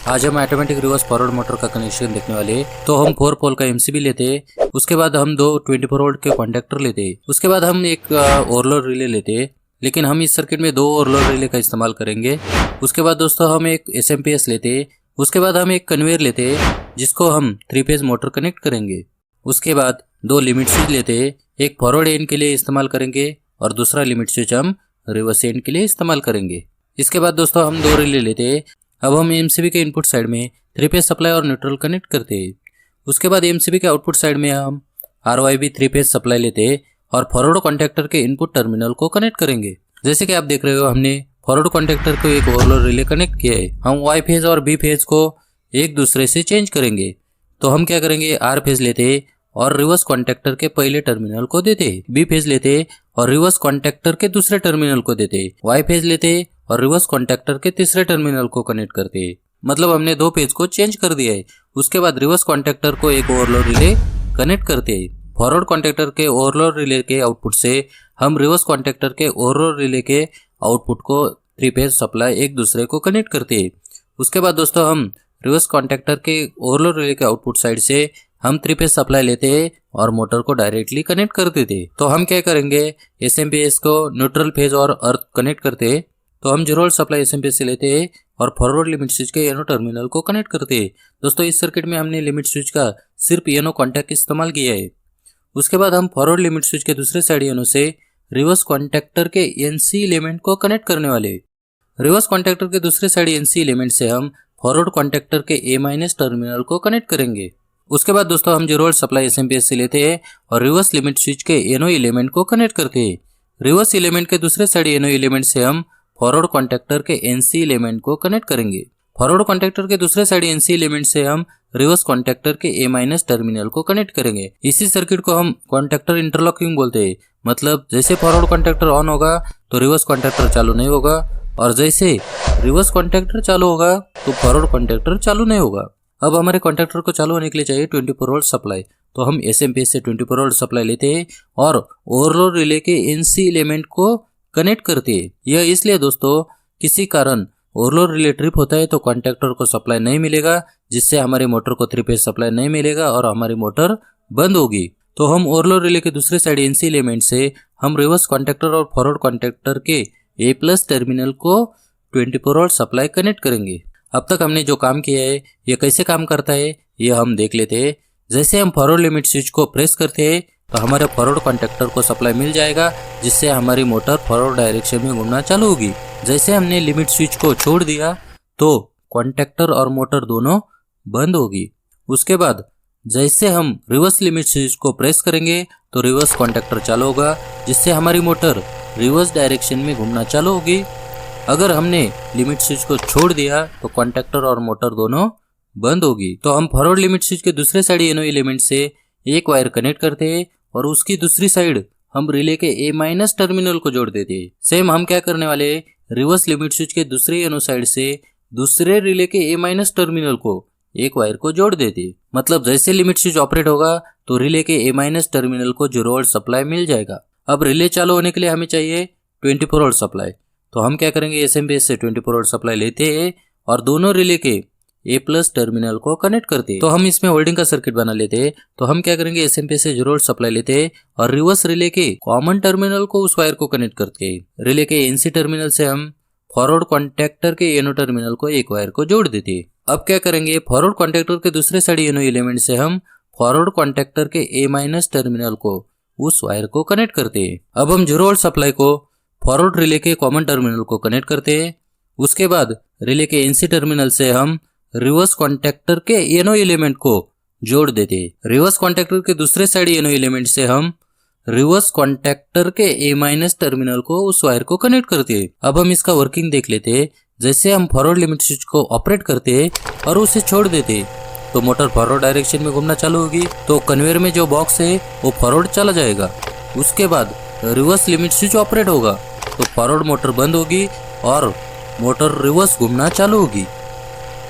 आज हम automatic reverse forward motor का कनेक्शन देखने वाले हैं। तो हम 4 पोल का एमसीबी लेते हैं, उसके बाद हम 2 24 वोल्ट के कॉन्टेक्टर लेते हैं, उसके बाद हम एक ओवरलोड रिले लेते हैं, लेकिन हम इस सर्किट में 2 ओवरलोड रिले का इस्तेमाल करेंगे। उसके बाद दोस्तों हम एक एसएमपीएस लेते हैं, उसके बाद हम एक कन्वेयर लेते हैं जिसको हम 3 फेज मोटर कनेक्ट करेंगे। उसके बाद 2 लिमिट स्विच लेते हैं, एक फॉरवर्ड एंड के लिए इस्तेमाल करेंगे और दूसरा लिमिट स्विच हम रिवर्स एंड के लिए इस्तेमाल करेंगे। इसके बाद दोस्तों हम 2 रिले लेते हैं। अब हम एमसीबी के इनपुट साइड में 3 फेज सप्लाई और न्यूट्रल कनेक्ट करते हैं। उसके बाद एमसीबी के आउटपुट साइड में हम आरवाईबी 3 फेज सप्लाई लेते हैं और फॉरवर्ड कॉन्टेक्टर के इनपुट टर्मिनल को कनेक्ट करेंगे। जैसे कि आप देख रहे हो, हमने फॉरवर्ड कॉन्टेक्टर को एक ओवरलोड रिले कनेक्ट किया है। हम वाई फेज और बी फेज को एक दूसरे से चेंज करेंगे। तो हम क्या करेंगे, आर फेज लेते हैं और रिवर्स कॉन्टेक्टर के पहले टर्मिनल को देते हैं, बी फेज लेते हैं और रिवर्स कॉन्टेक्टर के दूसरे टर्मिनल को देते हैं, वाई फेज लेते हैं और रिवर्स कॉन्टेक्टर के तीसरे टर्मिनल को कनेक्ट करते हैं। मतलब हमने 2 पेज को चेंज कर दिया है। उसके बाद रिवर्स कॉन्टेक्टर को एक ओवरलोड रिले कनेक्ट करते हैं। फॉरवर्ड कॉन्टेक्टर के ओवरलोड रिले के आउटपुट से हम रिवर्स कॉन्टेक्टर के ओवरलोड रिले के आउटपुट को 3 फेज सप्लाई एक दूसरे को कनेक्ट करते हैं। उसके बाद दोस्तों हम रिवर्स कॉन्टेक्टर के ओवरलोड रिले के आउटपुट साइड से हम 3 फेज सप्लाई लेते हैं और मोटर को डायरेक्टली कनेक्ट कर देते हैं। तो हम क्या करेंगे, एसएमपीएस को न्यूट्रल फेज और अर्थ कनेक्ट करते हैं। तो हम 0 वोल्ट सप्लाई एसएमपीएस से लेते हैं और फॉरवर्ड लिमिट स्विच के एनो टर्मिनल को कनेक्ट करते हैं। दोस्तों इस सर्किट में हमने लिमिट स्विच का सिर्फ एनो कॉन्टैक्ट इस्तेमाल किया है। उसके बाद हम फॉरवर्ड लिमिट स्विच के दूसरे साइड एनो से रिवर्स कॉन्टैक्टर के एनसी एलिमेंट को कनेक्ट करने वाले हैं। रिवर्स कॉन्टैक्टर के दूसरे साइड एनसी एलिमेंट से हम फॉरवर्ड कॉन्टैक्टर के ए माइनस टर्मिनल को कनेक्ट करेंगे। उसके बाद दोस्तों हम 0 वोल्ट सप्लाई एसएमपीएस से लेते हैं और रिवर्स लिमिट स्विच के एनो एलिमेंट को कनेक्ट करते हैं। रिवर्स एलिमेंट के दूसरे साइड एनो एलिमेंट से हम फॉरवर्ड कॉन्टैक्टर के एनसी एलिमेंट को कनेक्ट करेंगे। फॉरवर्ड कॉन्टैक्टर के दूसरे साइड एनसी एलिमेंट से हम रिवर्स कॉन्टैक्टर के ए माइनस टर्मिनल को कनेक्ट करेंगे। इसी सर्किट को हम कॉन्टैक्टर इंटरलॉकिंग बोलते हैं। मतलब जैसे फॉरवर्ड कॉन्टैक्टर ऑन होगा तो रिवर्स कॉन्टैक्टर चालू नहीं होगा, और जैसे रिवर्स कॉन्टैक्टर चालू होगा तो फॉरवर्ड कॉन्टैक्टर चालू नहीं होगा। अब हमारे कॉन्टैक्टर को चालू होने के लिए चाहिए 24 वोल्ट सप्लाई। तो हम एसएमपीएस से 24 वोल्ट सप्लाई लेते हैं और ओवरलोड रिले के एनसी एलिमेंट को कनेक्ट करते हैं। यह इसलिए दोस्तों, किसी कारण ओवरलोड रिले ट्रिप होता है तो कॉन्टैक्टर को सप्लाई नहीं मिलेगा, जिससे हमारी मोटर को 3 फेज सप्लाई नहीं मिलेगा और हमारी मोटर बंद होगी। तो हम ओवरलोड रिले के दूसरे साइड एनसी एलिमेंट से हम रिवर्स कॉन्टैक्टर और फॉरवर्ड कॉन्टैक्टर के ए प्लस टर्मिनल को 24 वोल्ट सप्लाई कनेक्ट करेंगे। अब तक हमने जो काम किया है ये कैसे काम करता है ये हम देख लेते हैं। जैसे हम फॉरवर्ड लिमिट स्विच को प्रेस करते हैं तो हमारे फॉरवर्ड कॉन्टैक्टर को सप्लाई मिल जाएगा, जिससे हमारी मोटर फॉरवर्ड डायरेक्शन में घूमना चालू होगी। जैसे हमने लिमिट स्विच को छोड़ दिया तो कॉन्टैक्टर और मोटर दोनों बंद होगी। उसके बाद जैसे हम रिवर्स लिमिट स्विच को प्रेस करेंगे तो रिवर्स कॉन्टैक्टर चालू होगा, जिससे हमारी मोटर रिवर्स डायरेक्शन में घूमना चालू होगी। अगर हमने लिमिट स्विच को छोड़ दिया तो कॉन्टैक्टर और मोटर दोनों बंद होगी। तो हम फॉरवर्ड लिमिट स्विच के दूसरे साइड एनो एलिमेंट से एक वायर कनेक्ट करते हैं और उसकी दूसरी साइड हम रिले के ए माइनस टर्मिनल को जोड़ देते हैं। सेम हम क्या करने वाले, रिवर्स लिमिट स्विच के दूसरे एनो साइड से दूसरे रिले के ए माइनस टर्मिनल को एक वायर को जोड़ देते। मतलब जैसे लिमिट स्विच ऑपरेट होगा तो रिले के ए माइनस टर्मिनल को 0 वोल्ट सप्लाई मिल जाएगा। अब रिले चालू होने के लिए हमें चाहिए 24 वोल्ट सप्लाई। तो हम क्या करेंगे, एसएमपीएस से 24 वोल्ट सप्लाई लेते हैं और दोनों रिले के ए प्लस टर्मिनल को कनेक्ट करते हैं। तो हम इसमें होल्डिंग का सर्किट बना लेते हैं। तो हम क्या करेंगे, एसएमपीएस से 0 वोल्ट सप्लाई लेते हैं और रिवर्स रिले के कॉमन टर्मिनल को उस वायर को कनेक्ट करते हैं। रिले के एनसी टर्मिनल से हम फॉरवर्ड कॉन्टैक्टर के एनो टर्मिनल को एक वायर को जोड़ देते हैं। अब क्या करेंगे, फॉरवर्ड कॉन्टैक्टर के दूसरे साइड एनो एलिमेंट से हम फॉरवर्ड कॉन्टैक्टर के ए माइनस टर्मिनल को उस वायर को कनेक्ट करते हैं। अब हम 0 वोल्ट सप्लाई को फॉरवर्ड रिले के कॉमन टर्मिनल को कनेक्ट करते हैं। उसके बाद रिले के एनसी टर्मिनल से हम रिवर्स कॉन्टैक्टर के एनो एलिमेंट को जोड़ देते हैं। रिवर्स कॉन्टैक्टर के दूसरे साइड एनो एलिमेंट से हम रिवर्स कॉन्टैक्टर के ए माइनस टर्मिनल को उस वायर को कनेक्ट करते हैं। अब हम इसका वर्किंग देख लेते हैं। जैसे हम फॉरवर्ड लिमिट स्विच को ऑपरेट करते हैं और उसे छोड़ देते हैं तो मोटर फॉरवर्ड डायरेक्शन में घूमना चालू होगी। तो कन्वेयर में जो बॉक्स है वो फॉरवर्ड चला जाएगा। उसके बाद रिवर्स लिमिट स्विच ऑपरेट होगा तो फॉरवर्ड मोटर बंद होगी और मोटर रिवर्स घूमना चालू होगी।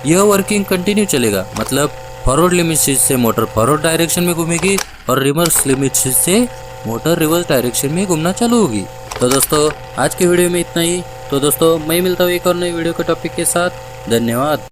यह वर्किंग कंटिन्यू चलेगा। मतलब फॉरवर्ड लिमिट स्विच से मोटर फॉरवर्ड डायरेक्शन में घूमेगी और रिवर्स लिमिट स्विच से मोटर रिवर्स डायरेक्शन में घूमना चालू होगी। तो दोस्तों आज के वीडियो में इतना ही। तो दोस्तों मैं मिलता हूँ एक और नई वीडियो के टॉपिक के साथ। धन्यवाद।